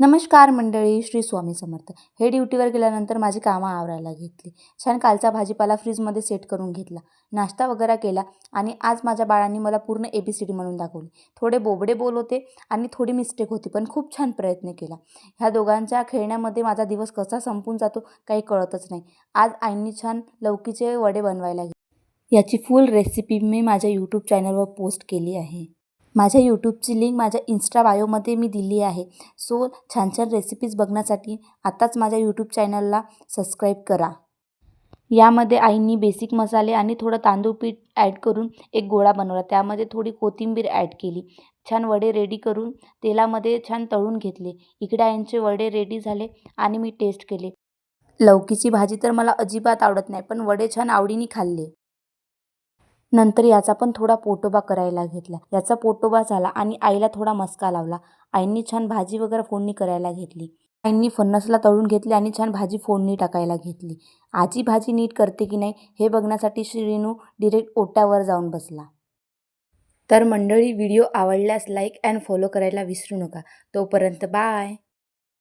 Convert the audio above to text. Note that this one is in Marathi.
नमस्कार मंडळी, श्री स्वामी समर्थ. हे ड्युटीवर गेल्यानंतर माझी कामं आवरायला घेतली. छान कालचा भाजीपाला फ्रीजमध्ये सेट करून घेतला. नाश्ता वगैरे केला आणि आज माझ्या बाळांनी मला पूर्ण ABCD म्हणून दाखवली. थोडे बोबडे बोल होते आणि थोडी मिस्टेक होती, पण खूप छान प्रयत्न केला. ह्या दोघांच्या खेळण्यामध्ये माझा दिवस कसा संपून जातो काही कळतच नाही. आज आईंनी छान लौकीचे वडे बनवायला घेतले. याची फुल रेसिपी मी माझ्या यूट्यूब चॅनलवर पोस्ट केली आहे. माझ्या यूट्यूबची लिंक माझ्या इन्स्टा बायोमध्ये मी दिली आहे. सो छान छान रेसिपीज बघण्यासाठी आत्ताच माझ्या यूट्यूब चॅनलला सबस्क्राईब करा. यामध्ये आईंनी बेसिक मसाले आणि थोडं तांदूळ पीठ ॲड करून एक गोळा बनवला. त्यामध्ये थोडी कोथिंबीर ॲड केली. छान वडे रेडी करून तेलामध्ये छान तळून घेतले. इकडे आईंचे वडे रेडी झाले आणि मी टेस्ट केले. लौकीची भाजी तर मला अजिबात आवडत नाही, पण वडे छान आवडीने खाल्ले. नंतर याचा पण थोडा पोटोबा करायला घेतला. याचा पोटोबा झाला आणि आईला थोडा मस्का लावला. आईंनी छान भाजी वगैरे फोडणी करायला घेतली. आईंनी फणसला तळून घेतले आणि छान भाजी फोडणी टाकायला घेतली. आजी भाजी नीट करते की नाही हे बघण्यासाठी श्रीनू डिरेक्ट ओट्यावर जाऊन बसला. तर मंडळी, व्हिडिओ आवडल्यास लाईक अँड फॉलो करायला विसरू नका. तोपर्यंत बाय.